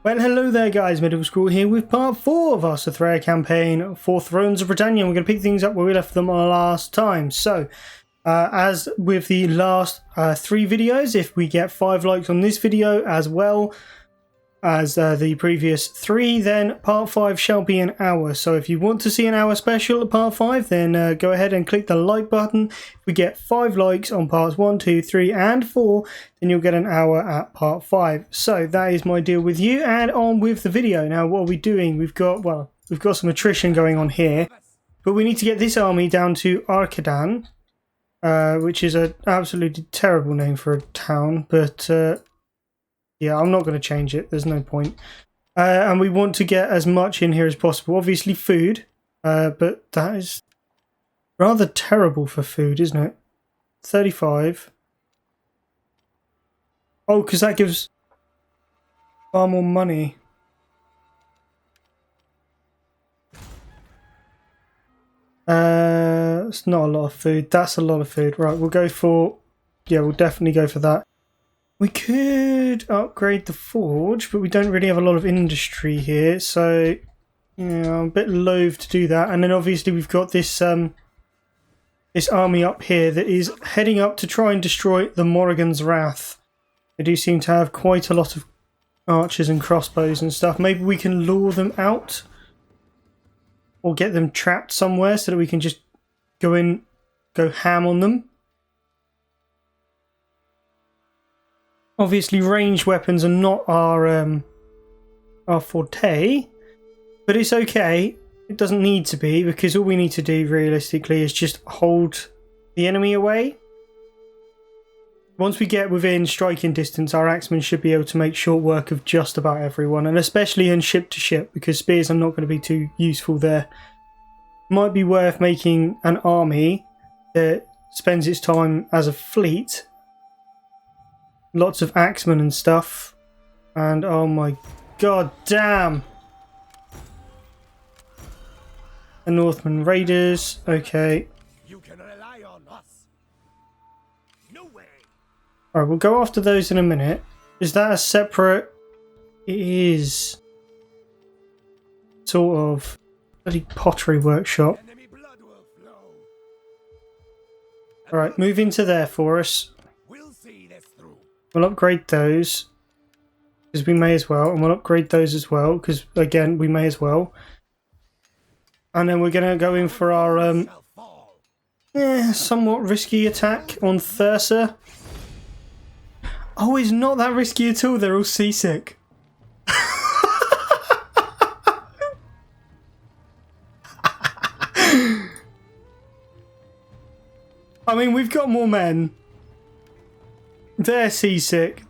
Well, hello there guys, Middle School here with part 4 of our Sudreyar campaign for Thrones of Britannia. We're going to pick things up where we left them last time. So, as with the last 3 videos, if we get 5 likes on this video as well as the previous 3, then part 5 shall be an hour. So if you want to see an hour special at part 5, then go ahead and click the like button. If we get 5 likes on parts 1, 2, 3 and 4, then you'll get an hour at part 5. So that is my deal with you, and on with the video. Now what are we doing? We've got some attrition going on here, but we need to get this army down to Arcadan, which is an absolutely terrible name for a town, but yeah, I'm not going to change it. There's no point. And we want to get as much in here as possible. Obviously food, but that is rather terrible for food, isn't it? 35. Oh, because that gives far more money. It's not a lot of food. That's a lot of food. Right, we'll go for... Yeah, we'll definitely go for that. We could upgrade the forge, but we don't really have a lot of industry here, so yeah, I'm a bit loath to do that. And then obviously we've got this this army up here that is heading up to try and destroy the Morrigan's Wrath. They do seem to have quite a lot of archers and crossbows and stuff. Maybe we can lure them out or get them trapped somewhere so that we can just go ham on them. Obviously, ranged weapons are not our forte, but it's okay. It doesn't need to be, because all we need to do realistically is just hold the enemy away. Once we get within striking distance, our axemen should be able to make short work of just about everyone, and especially in ship to ship, because spears are not going to be too useful there. Might be worth making an army that spends its time as a fleet. Lots of axemen and stuff. And oh my god damn! The Northman Raiders. Okay. You can rely on us. No way. Alright, we'll go after those in a minute. Is that a separate... It is. Sort of. Bloody pottery workshop. Enemy blood will flow. Alright, move into there for us. We'll see this through. We'll upgrade those, because we may as well, and we'll upgrade those as well, because again we may as well. And then we're going to go in for our somewhat risky attack on Thursa. Oh, it's not that risky at all, they're all seasick. I mean, we've got more men. They're seasick.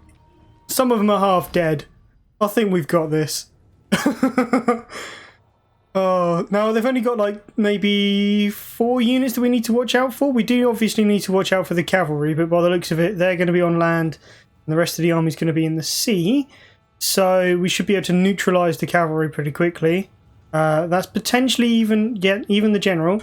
Some of them are half dead. I think we've got this. Oh, now they've only got like maybe 4 units that we need to watch out for. We do obviously need to watch out for the cavalry, but by the looks of it, they're going to be on land and the rest of the army is going to be in the sea. So we should be able to neutralise the cavalry pretty quickly. That's potentially even the general.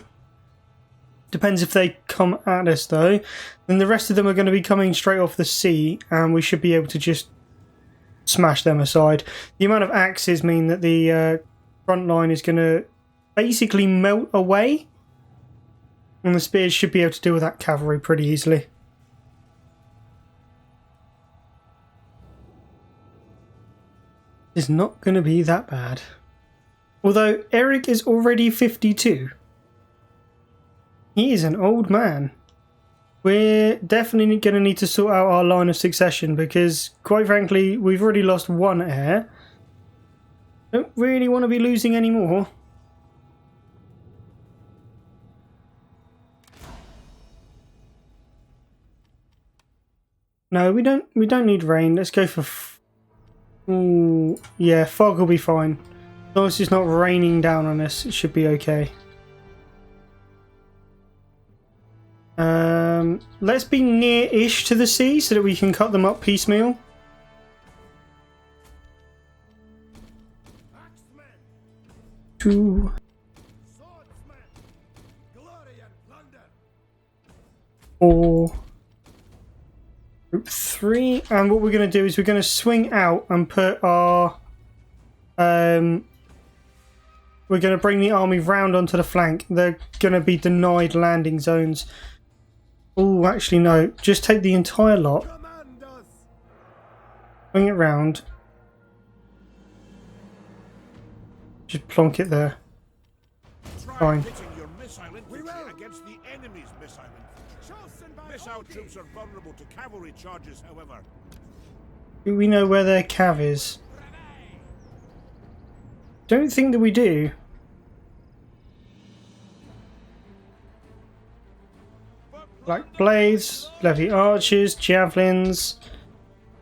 Depends if they come at us though. Then the rest of them are going to be coming straight off the sea, and we should be able to just smash them aside. The amount of axes mean that the front line is going to basically melt away, and the spears should be able to deal with that cavalry pretty easily. It's not going to be that bad. Although Eric is already 52. He is an old man. We're definitely going to need to sort out our line of succession, because, quite frankly, we've already lost one heir. Don't really want to be losing any more. No, we don't need rain. Let's go for... Ooh, yeah, fog will be fine. As long as it's not raining down on us, it should be okay. Let's be near-ish to the sea so that we can cut them up piecemeal. Two. 4. Group 3. And what we're going to do is we're going to swing out and put our we're going to bring the army round onto the flank. They're going to be denied landing zones. Oh, actually no. Just take the entire lot. Bring it round. Just plonk it there. Fine. Against the enemy's missile infantry. Missile troops are vulnerable to cavalry charges, however. Do we know where their cav is? Don't think that we do. Black blades, levy archers, javelins,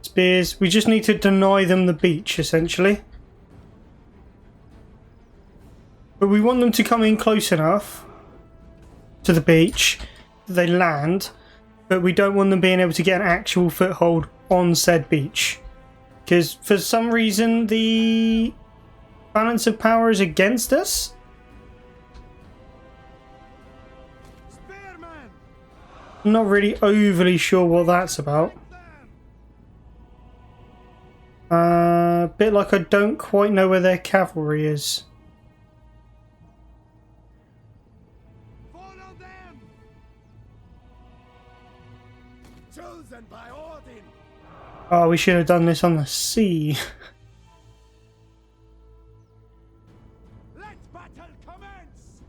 spears. We just need to deny them the beach, essentially. But we want them to come in close enough to the beach that they land, but we don't want them being able to get an actual foothold on said beach. Because for some reason the balance of power is against us. I'm not really overly sure what that's about. A bit like I don't quite know where their cavalry is. Oh, we should have done this on the sea. Let battle commence.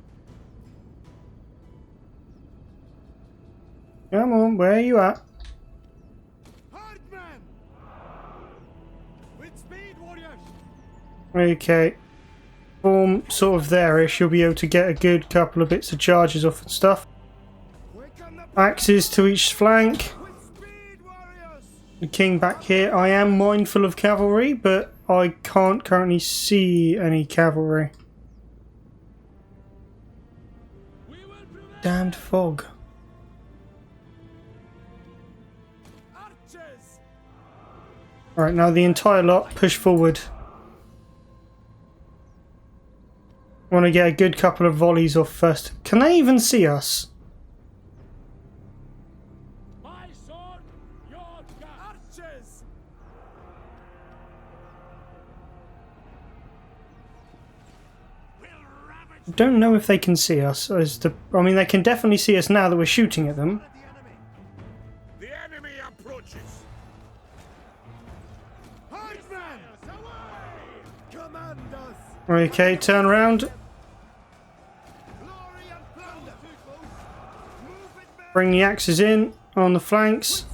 Come on, where are you at? Hard man. With speed, warriors. Okay. Form sort of there-ish. You'll be able to get a good couple of bits of charges off and stuff. Axes to each flank. The king back here. I am mindful of cavalry, but I can't currently see any cavalry. Damned fog. Alright, now the entire lot push forward. I want to get a good couple of volleys off first. Can they even see us? I don't know if they can see us. I mean, they can definitely see us now that we're shooting at them. The enemy approaches. Okay, turn around. Bring the axes in on the flanks.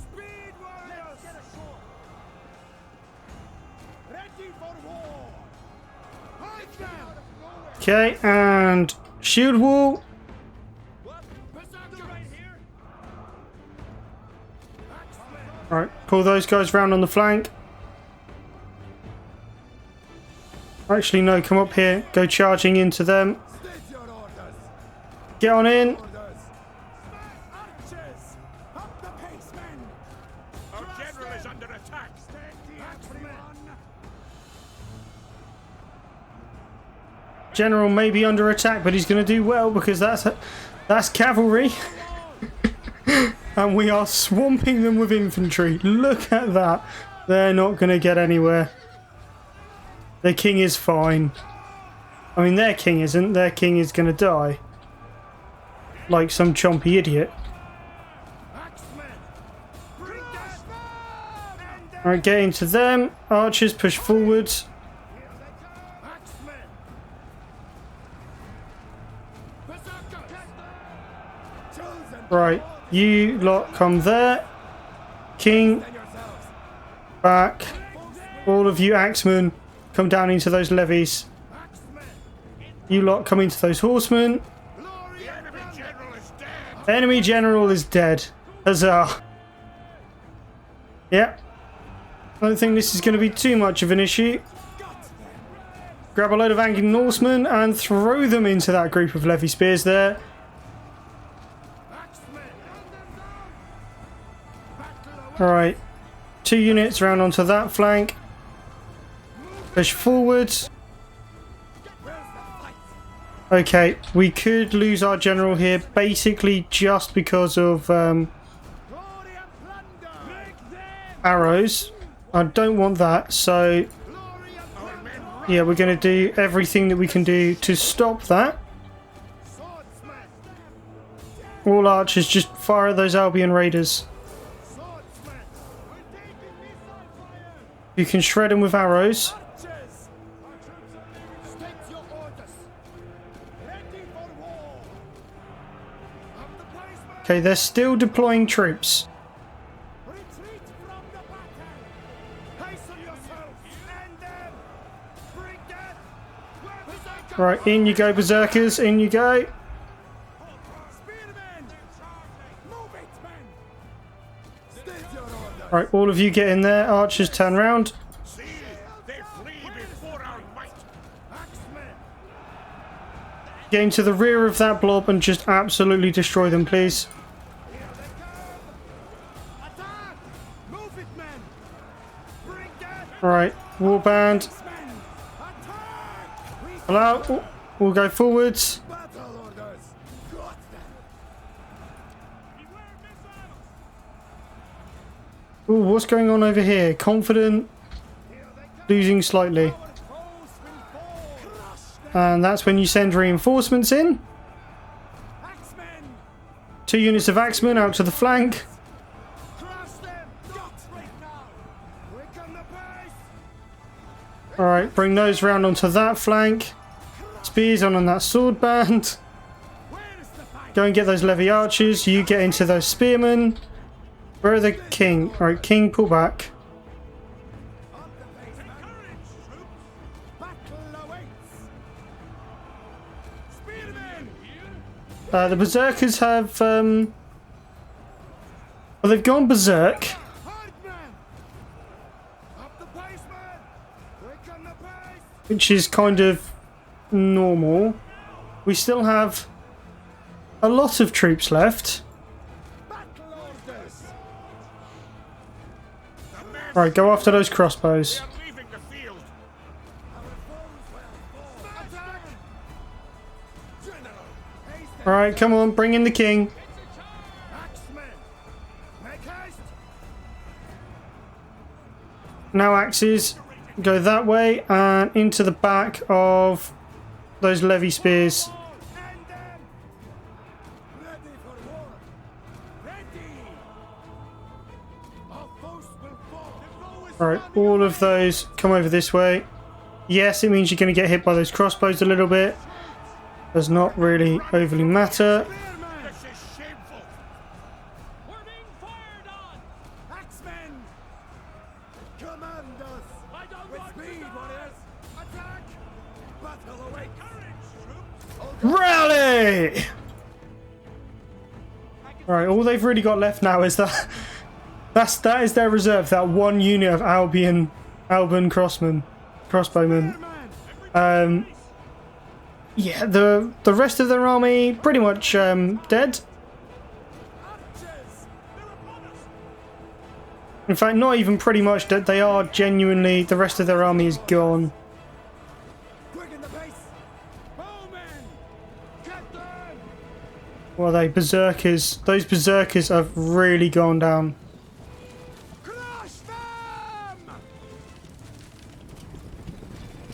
Okay, and shield wall. Alright, pull those guys round on the flank. Actually, no, come up here. Go charging into them. Get on in. Our general is under attack. General may be under attack, but he's going to do well because that's cavalry. And we are swamping them with infantry. Look at that. They're not going to get anywhere. Their king is fine. I mean, their king isn't. Their king is going to die. Like some chompy idiot. Alright, get into them. Archers push forwards. Right, you lot come there. King, back. All of you axemen, come down into those levies. You lot come into those horsemen. Enemy general is dead. Huzzah. Yeah. I don't think this is going to be too much of an issue. Grab a load of angry Norsemen and throw them into that group of levy spears there. Alright, 2 units round onto that flank. Push forward. Okay, we could lose our general here basically just because of arrows. I don't want that, so Yeah, we're going to do everything that we can do to stop that. All archers, just fire at those Albion raiders. You can shred them with arrows. Okay, they're still deploying troops. Right, in you go, berserkers, in you go. Right, all of you get in there. Archers, turn round. Get into the rear of that blob and just absolutely destroy them, please. Alright, warband. Hello, we'll go forwards. Ooh, what's going on over here? Confident, losing slightly. And that's when you send reinforcements in. 2 units of axemen out to the flank. Alright, bring those round onto that flank. Spears on that sword band. Go and get those levy archers. You get into those spearmen. Where are the king? Alright, king, pull back. The berserkers have well, they've gone berserk. Which is kind of normal. We still have a lot of troops left. Right, go after those crossbows. Alright, come on, bring in the king. Now axes. Go that way and into the back of those levy spears. Alright, all of those come over this way. Yes, it means you're going to get hit by those crossbows a little bit. Does not really overly matter. Rally! Alright, all they've really got left now is that that is their reserve, that 1 unit of Albion crossbowmen. Yeah, the rest of their army pretty much dead. In fact, not even pretty much dead. They are genuinely, the rest of their army is gone. Well, they berserkers. Those berserkers have really gone down.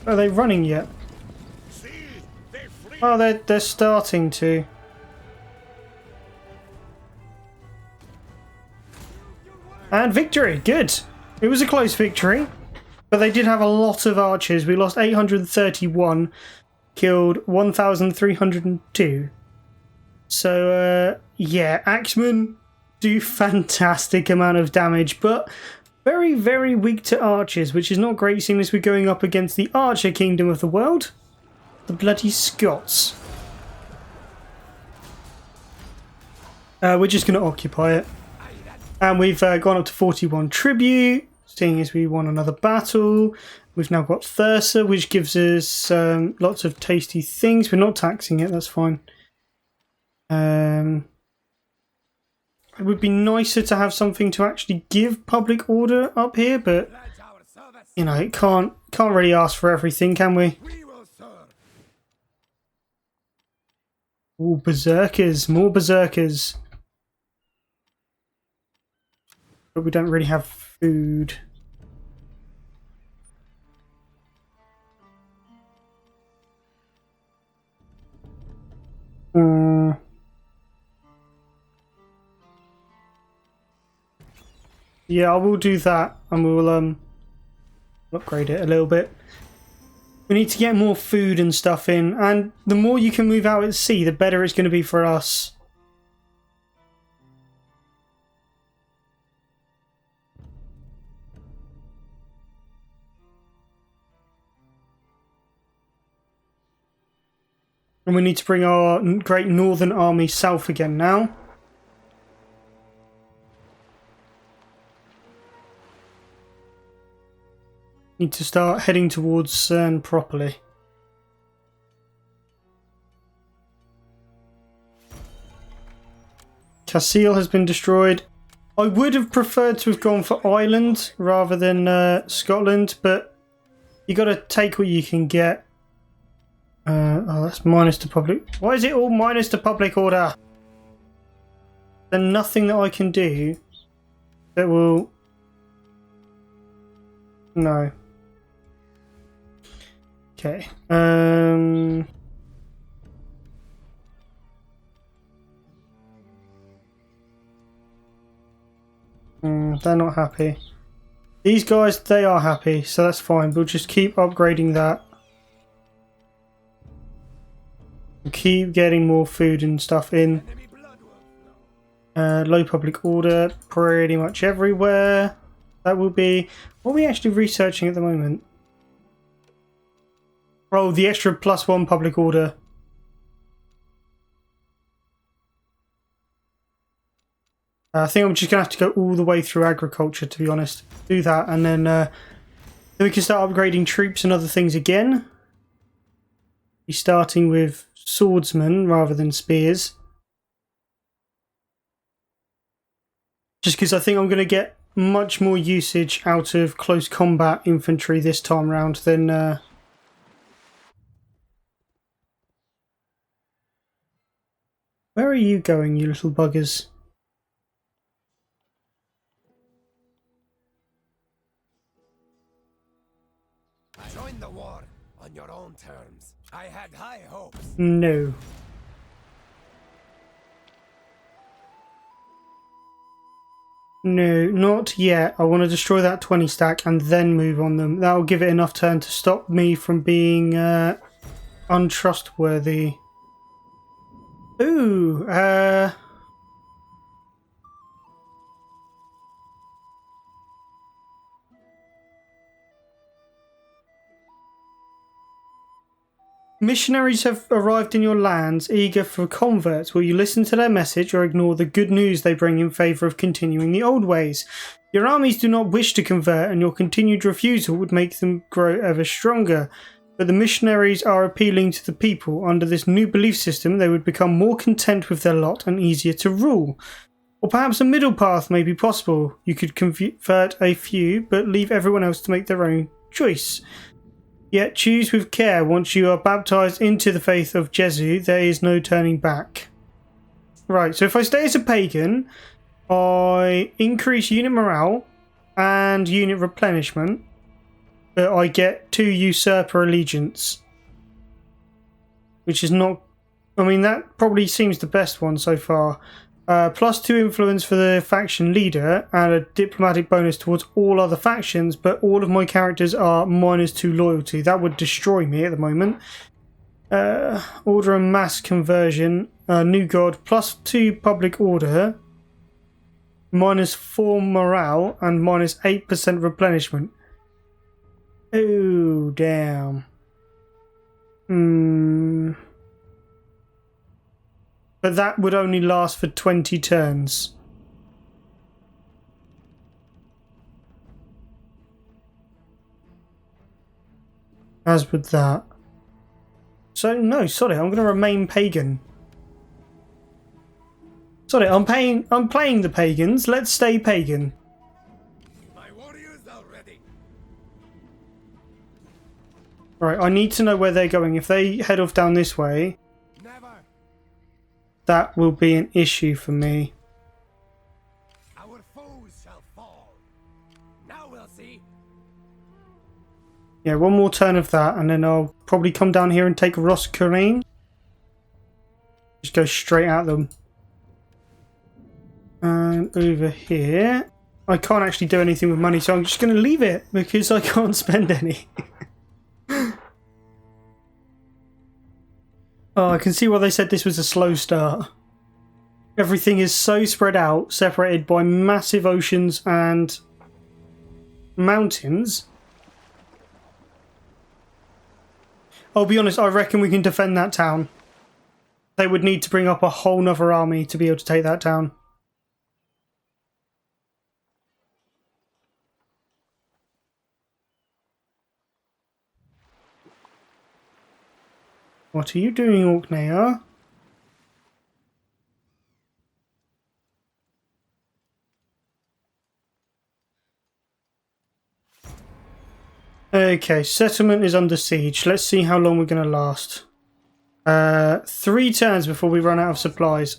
Are they running yet? Oh, they're starting to. And victory, good. It was a close victory, but they did have a lot of archers. We lost 831, killed 1,302. So, yeah, axemen do fantastic amount of damage, but very, very weak to archers, which is not great seeing as we're going up against the archer kingdom of the world. The bloody Scots. We're just going to occupy it. And we've gone up to 41 tribute, seeing as we won another battle. We've now got Thursa, which gives us lots of tasty things. We're not taxing it, that's fine. It would be nicer to have something to actually give public order up here, but you know, it can't really ask for everything, can we? Ooh, berserkers, more berserkers. But we don't really have food. Yeah, I will do that, and we'll upgrade it a little bit. We need to get more food and stuff in, and the more you can move out at sea, the better it's going to be for us. And we need to bring our Great Northern Army south again now. Need to start heading towards CERN properly. Castile has been destroyed. I would have preferred to have gone for Ireland rather than Scotland, but you got to take what you can get. Oh, that's minus to public. Why is it all minus to public order? There's nothing that I can do that will... No. Okay. They're not happy. These guys, they are happy, so that's fine. We'll just keep upgrading that. We'll keep getting more food and stuff in. Low public order, pretty much everywhere. That will be... What are we actually researching at the moment? Oh, the extra +1 public order. I think I'm just going to have to go all the way through agriculture, to be honest. Do that, and then we can start upgrading troops and other things again. Be starting with swordsmen rather than spears. Just because I think I'm going to get much more usage out of close combat infantry this time round than... Where are you going, you little buggers? Join the war on your own terms. I had high hopes. No. No, not yet. I want to destroy that 20 stack and then move on them. That'll give it enough turn to stop me from being untrustworthy. Ooh, missionaries have arrived in your lands, eager for converts. Will you listen to their message or ignore the good news they bring in favour of continuing the old ways? Your armies do not wish to convert, and your continued refusal would make them grow ever stronger. But the missionaries are appealing to the people. Under this new belief system, they would become more content with their lot and easier to rule. Or perhaps a middle path may be possible. You could convert a few, but leave everyone else to make their own choice. Yet choose with care. Once you are baptized into the faith of Jesu, there is no turning back. Right, so if I stay as a pagan, I increase unit morale and unit replenishment, but I get 2 usurper allegiance, which is not... I mean, that probably seems the best one so far. +2 influence for the faction leader and a diplomatic bonus towards all other factions, but all of my characters are -2 loyalty. That would destroy me at the moment. Order and mass conversion, new god, +2 public order, -4 morale, and -8% replenishment. Oh, damn. But that would only last for 20 turns. As with that. So, no, sorry, I'm going to remain pagan. Sorry, I'm playing the pagans. Let's stay pagan. My warriors are ready. Right, I need to know where they're going. If they head off down this way... That will be an issue for me. Our foes shall fall. Now we'll see. Yeah, one more turn of that, and then I'll probably come down here and take Roscarine. Just go straight at them. And over here, I can't actually do anything with money, so I'm just going to leave it because I can't spend any. Oh, I can see why they said this was a slow start. Everything is so spread out, separated by massive oceans and mountains. I'll be honest, I reckon we can defend that town. They would need to bring up a whole nother army to be able to take that town. What are you doing, Orkney? Okay, settlement is under siege. Let's see how long we're going to last. 3 turns before we run out of supplies.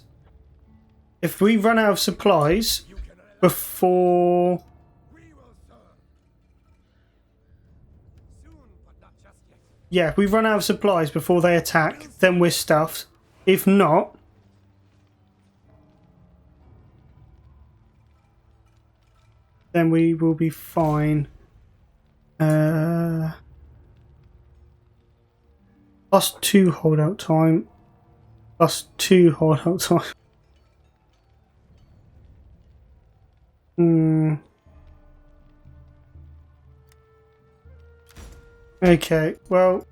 If we run out of supplies before... Yeah, if we run out of supplies before they attack, then we're stuffed. If not... then we will be fine. +2 holdout time. +2 holdout time. Okay, well...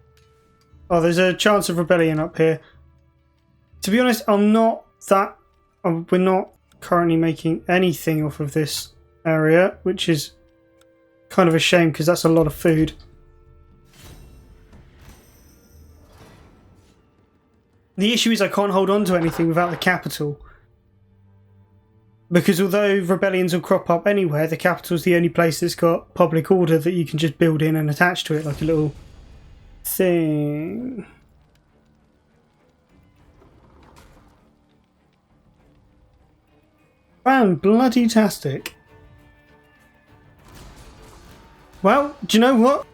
oh, there's a chance of rebellion up here. To be honest, I'm not that... we're not currently making anything off of this area, which is kind of a shame because that's a lot of food. The issue is I can't hold on to anything without the capital. Because although rebellions will crop up anywhere, the capital's the only place that's got public order that you can just build in and attach to it like a little thing. Fan-bloody-tastic. Well, do you know what?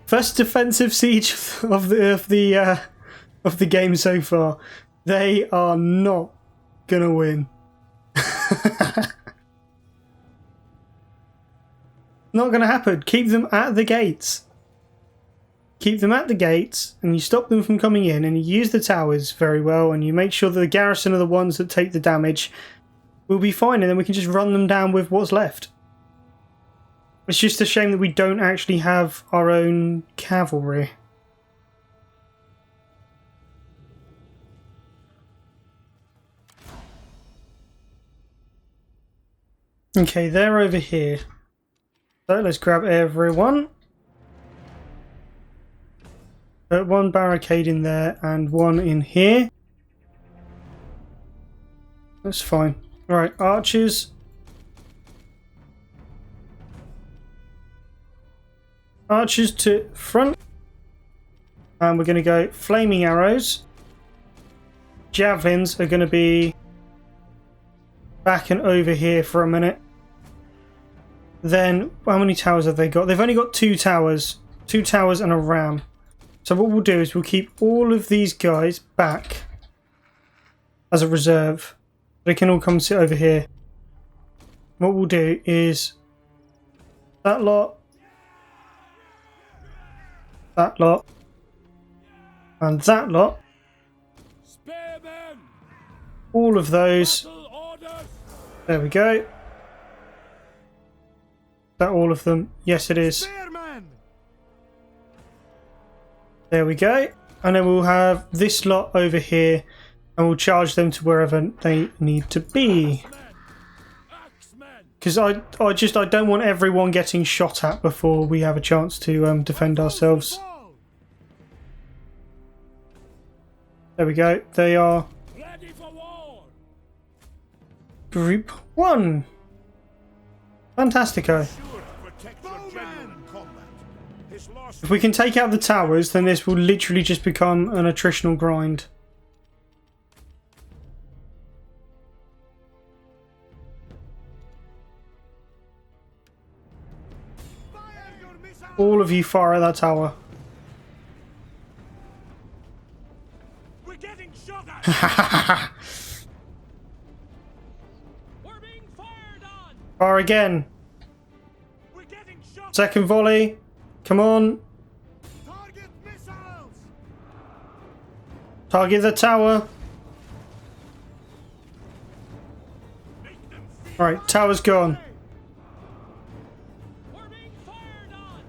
First defensive siege of the game so far. They are not gonna win. Not gonna happen. Keep them at the gates. Keep them at the gates, and you stop them from coming in, and you use the towers very well, and you make sure that the garrison are the ones that take the damage. We'll be fine, and then we can just run them down with what's left. It's just a shame that we don't actually have our own cavalry. Okay, they're over here. So let's grab everyone. Put one barricade in there and one in here. That's fine. Right, archers. Archers to front. And we're going to go flaming arrows. Javelins are going to be back and over here for a minute. Then, how many towers have they got? They've only got 2 towers. 2 towers and a ram. So what we'll do is we'll keep all of these guys back as a reserve. They can all come sit over here. What we'll do is that lot, and that lot. All of those. There we go. That all of them? Yes, it is. There we go. And then we'll have this lot over here, and we'll charge them to wherever they need to be. Because I don't want everyone getting shot at before we have a chance to defend ourselves. There we go. They are Group 1. Fantastico. If we can take out the towers, then this will literally just become an attritional grind. All of you fire at that tower. We're getting shot at. We're being fired on. Fire again. We're getting shot. Second volley. Come on. Target missiles. Target the tower. Make them feel Alright, tower's gone. We're being fired on.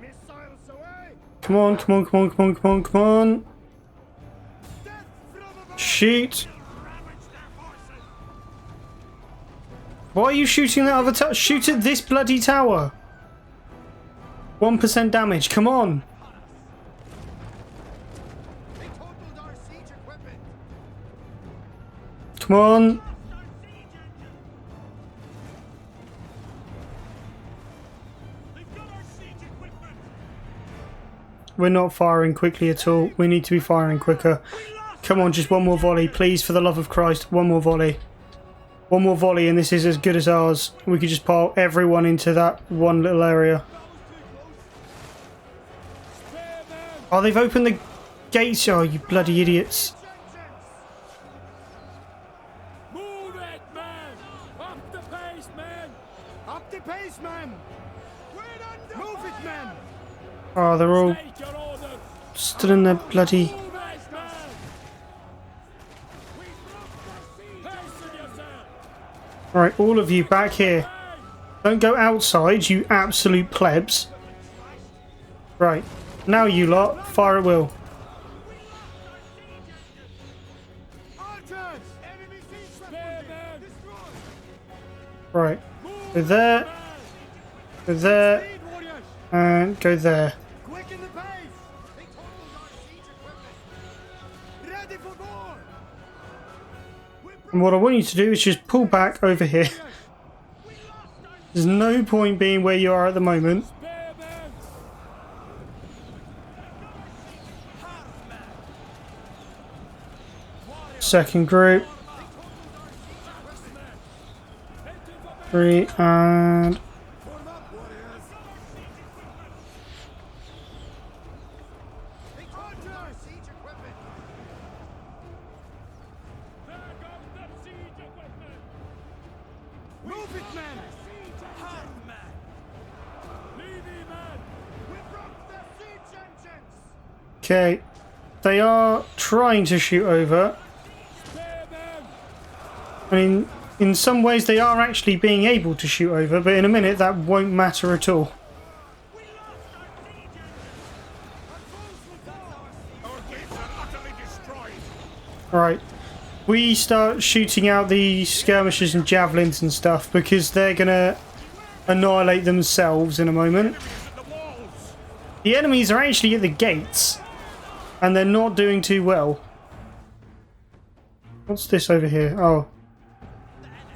missiles away. Come on, come on, come on, come on, come on, come on. Death from above. Shoot. Ravage their forces. Why are you shooting that other tower? Shoot at this bloody tower. 1% damage, come on. They totaled our siege equipment. Come on. They've got our siege equipment. We're not firing quickly at all. We need to be firing quicker. Come on, just one more volley, please, for the love of Christ. One more volley. One more volley and this is as good as ours. We could just pile everyone into that one little area. Oh, they've opened the gates. Oh, you bloody idiots. Move it, man. Up the pace, man. Up the pace, man. Move it, man. Oh, they're all Take your order. still in their bloody... Move it, man. Hasten yourself. Alright, all of you back here. Don't go outside, you absolute plebs. Right, now you lot, fire at will. Archers. Enemy siege Spare man. Right, go there, go there, Speed warriors. and go there. Quicken the pace. They totaled our siege equipment. Ready for war. And what I want you to do is just pull back over here. There's no point being where you are at the moment. Spare man. Second group. 3 and... Form up, warriors. They totaled our siege equipment. There goes the siege equipment. Move it, man. Hard man. Levy man. We broke the siege engines. Okay, they are trying to shoot over. Spare man. I mean, in some ways they are actually being able to shoot over, but in a minute that won't matter at all. Our gates are utterly destroyed. Right, we start shooting out the skirmishers and javelins and stuff because they're gonna annihilate themselves in a moment. The walls. The enemies are actually at the gates and they're not doing too well. What's this over here? Oh,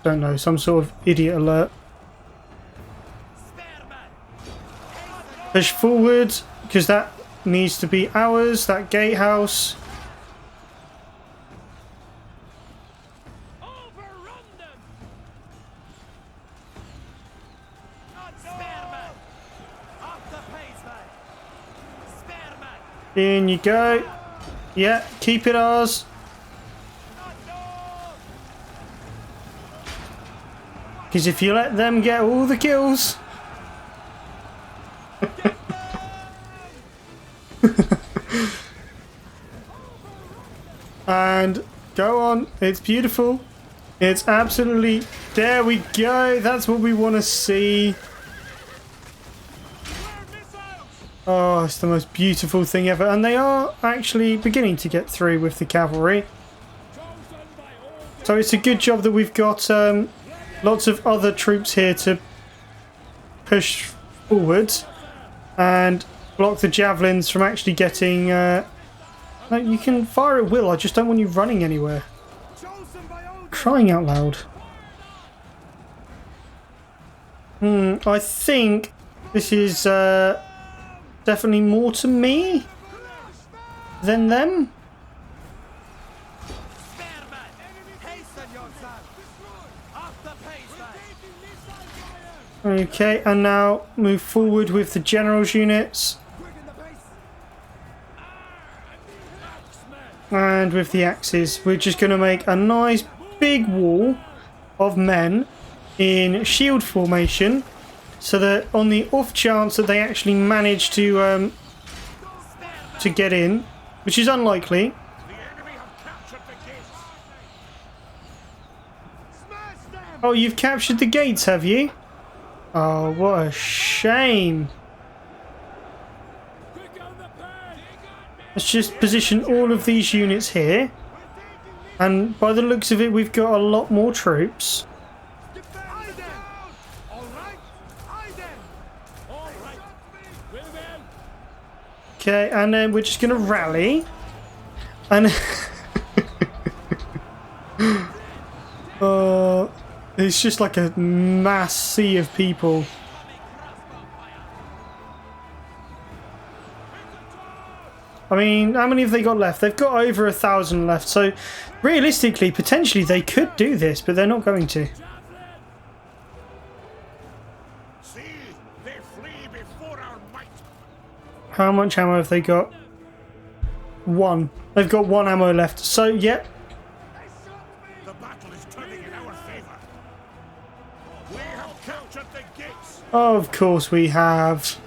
don't know, some sort of idiot alert. Push forward because that needs to be ours, that gatehouse. Overrun them. Spare man. Up the pace, man. Spare man. In you go. Yeah, keep it ours. Because if you let them get all the kills... and go on. It's beautiful. It's absolutely... There we go. That's what we want to see. Oh, it's the most beautiful thing ever. And they are actually beginning to get through with the cavalry. So it's a good job that we've got lots of other troops here to push forward and block the javelins from actually getting... no, you can fire at will. I just don't want you running anywhere. Crying out loud. I think this is definitely more to me than them. Spare man. Hasten yourself. Up the pace, man. Okay, and now move forward with the general's units. Quicken the pace. And with the axes, we're just going to make a nice big wall of men in shield formation, so that on the off chance that they actually manage to get in, which is unlikely. The enemy have captured the gates. Smash them! Oh, you've captured the gates, have you? Oh, what a shame. Quick on the pad! Let's just position all of these units here. And by the looks of it, we've got a lot more troops. Eye them! All right, eye them! All right. Well, well. Okay, and then we're just going to rally. And... it's just like a mass sea of people. I mean, how many have they got left? They've got over 1,000 left, so realistically, potentially they could do this, but they're not going to. See, they flee before our might. How much ammo have they got? 1. They've got 1 ammo left, so yep. The battle is turning in our favor. We have captured the gates. Of course we have.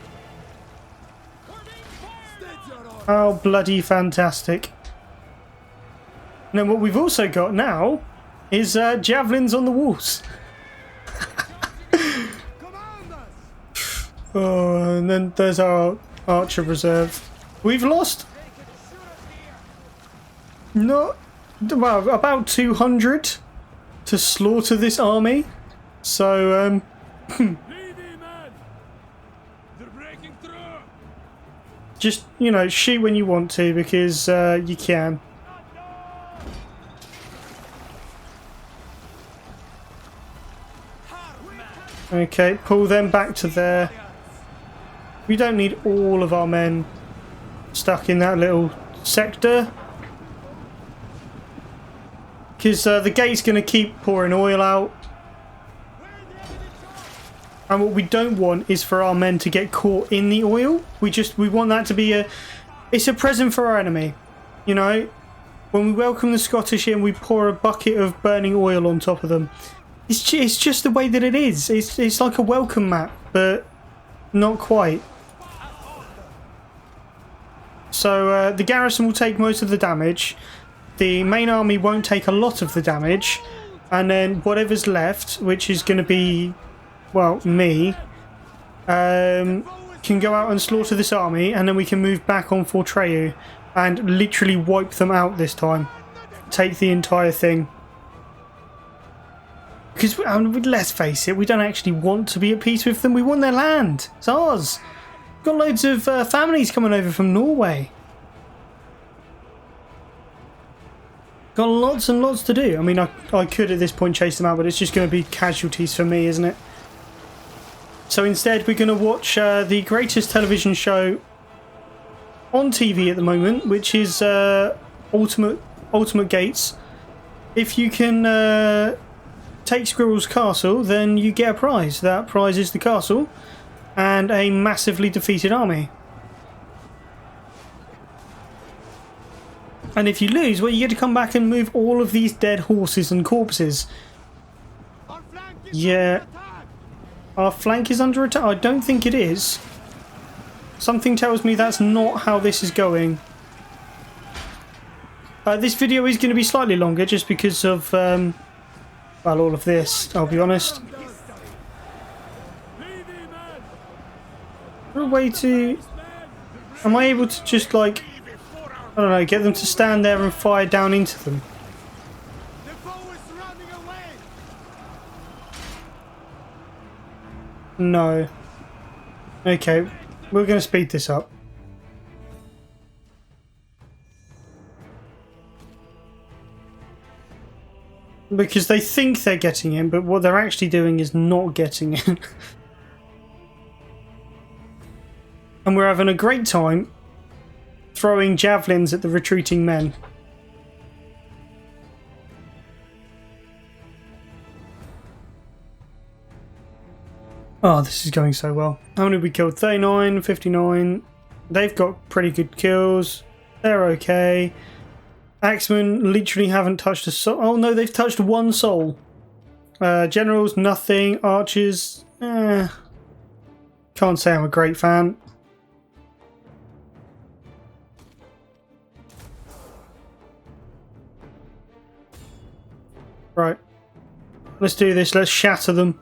Oh, bloody fantastic. And then what we've also got now is javelins on the walls. Oh, and then there's our archer reserve. We've lost not well about 200 to slaughter this army. So Lead him, man! They're breaking through! just, you know, shoot when you want to, because you can. Okay, pull them back to there. We don't need all of our men stuck in that little sector, because the gate's going to keep pouring oil out. And what we don't want is for our men to get caught in the oil. We want that to be it's a present for our enemy. You know, when we welcome the Scottish in, we pour a bucket of burning oil on top of them. It's just the way that it is. It's like a welcome mat, but not quite. So the garrison will take most of the damage. The main army won't take a lot of the damage. And then whatever's left, which is going to be, well, me, can go out and slaughter this army, and then we can move back on Fortreu and literally wipe them out this time. Take the entire thing. Because, let's face it, we don't actually want to be at peace with them. We want their land. It's ours. We've got loads of families coming over from Norway. Got lots and lots to do. I mean, I could at this point chase them out, but it's just going to be casualties for me, isn't it? So instead, we're going to watch the greatest television show on TV at the moment, which is Ultimate Gates. If you can take Squirrel's castle, then you get a prize. That prize is the castle and a massively defeated army. And if you lose, well, you get to come back and move all of these dead horses and corpses. Yeah. Our flank is under attack? I don't think it is. Something tells me that's not how this is going. This video is going to be slightly longer just because of, well, all of this, I'll be honest. Is there a way to... Am I able to just, like, I don't know, get them to stand there and fire down into them? No. Okay, we're going to speed this up. Because they think they're getting in, but what they're actually doing is not getting in. And we're having a great time throwing javelins at the retreating men. Oh, this is going so well. How many have we killed? 39, 59. They've got pretty good kills. They're okay. Axemen literally haven't touched a soul. Oh no, they've touched one soul. Generals, nothing. Archers, can't say I'm a great fan. Right. Let's do this. Let's shatter them.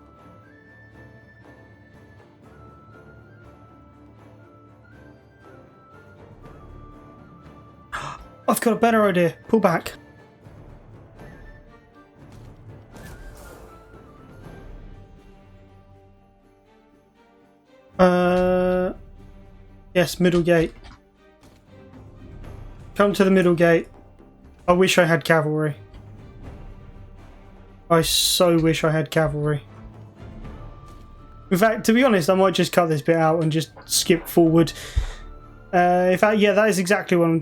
I've got a better idea. Pull back. Yes, middle gate. Come to the middle gate. I wish I had cavalry. I so wish I had cavalry. In fact, to be honest, I might just cut this bit out and just skip forward. In fact, yeah, that is exactly what I'm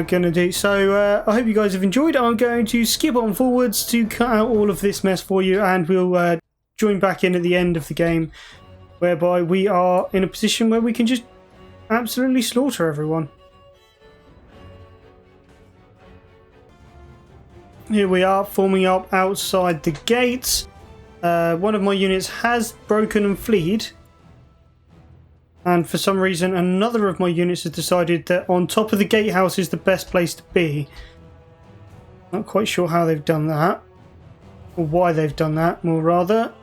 going to do. So I hope you guys have enjoyed. I'm going to skip on forwards to cut out all of this mess for you, and we'll join back in at the end of the game, whereby we are in a position where we can just absolutely slaughter everyone. Here we are, forming up outside the gates. One of my units has broken and fled. And for some reason, another of my units has decided that on top of the gatehouse is the best place to be. Not quite sure how they've done that. Or why they've done that, more rather.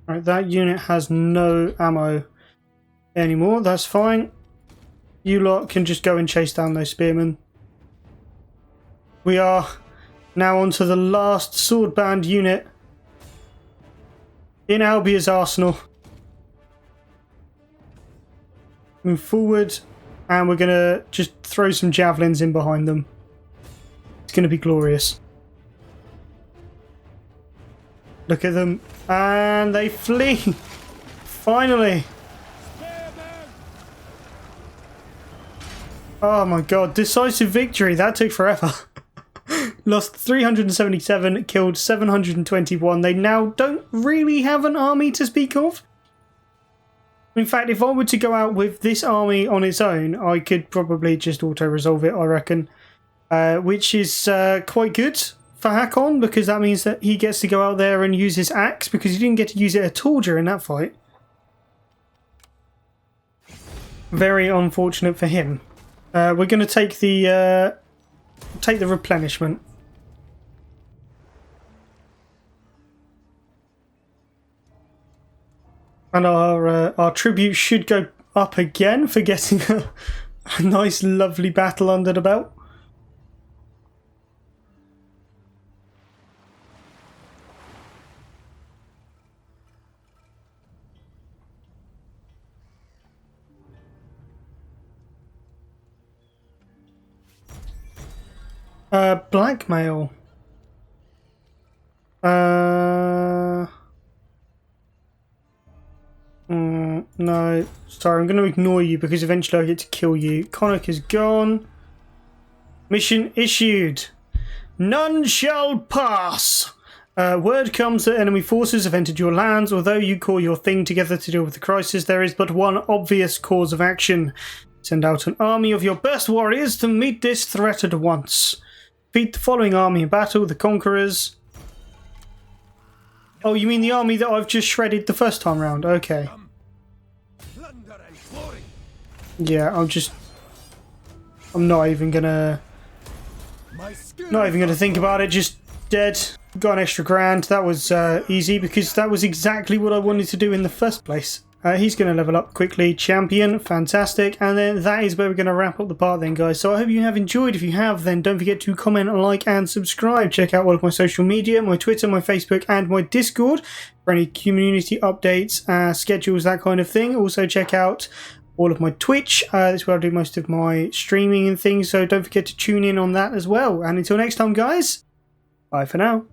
Right, that unit has no ammo anymore. That's fine. You lot can just go and chase down those spearmen. We are now onto the last sword band unit in Albia's arsenal. Move forward, and we're going to just throw some javelins in behind them. It's going to be glorious. Look at them. And they flee. Finally. Oh my god. Decisive victory. That took forever. Lost 377, killed 721. They now don't really have an army to speak of. In fact, if I were to go out with this army on its own, I could probably just auto-resolve it, I reckon. Which is quite good for Hakon, because that means that he gets to go out there and use his axe, because he didn't get to use it at all during that fight. Very unfortunate for him. We're going to take the replenishment. And our tribute should go up again for getting a nice lovely battle under the belt. Blackmail. No. Sorry, I'm going to ignore you because eventually I get to kill you. Connacht is gone. Mission issued. None shall pass. Word comes that enemy forces have entered your lands. Although you call your thing together to deal with the crisis, there is but one obvious cause of action. Send out an army of your best warriors to meet this threat at once. Defeat the following army in battle, the Conquerors. Oh, you mean the army that I've just shredded the first time round? Okay. Yeah, I'm not even gonna think about it, just dead. Got an extra grand. That was easy because that was exactly what I wanted to do in the first place. He's going to level up quickly. Champion, fantastic. And then that is where we're going to wrap up the part then, guys. So I hope you have enjoyed. If you have, then don't forget to comment, like, and subscribe. Check out all of my social media, my Twitter, my Facebook, and my Discord for any community updates, schedules, that kind of thing. Also check out all of my Twitch. That's where I do most of my streaming and things. So don't forget to tune in on that as well. And until next time, guys, bye for now.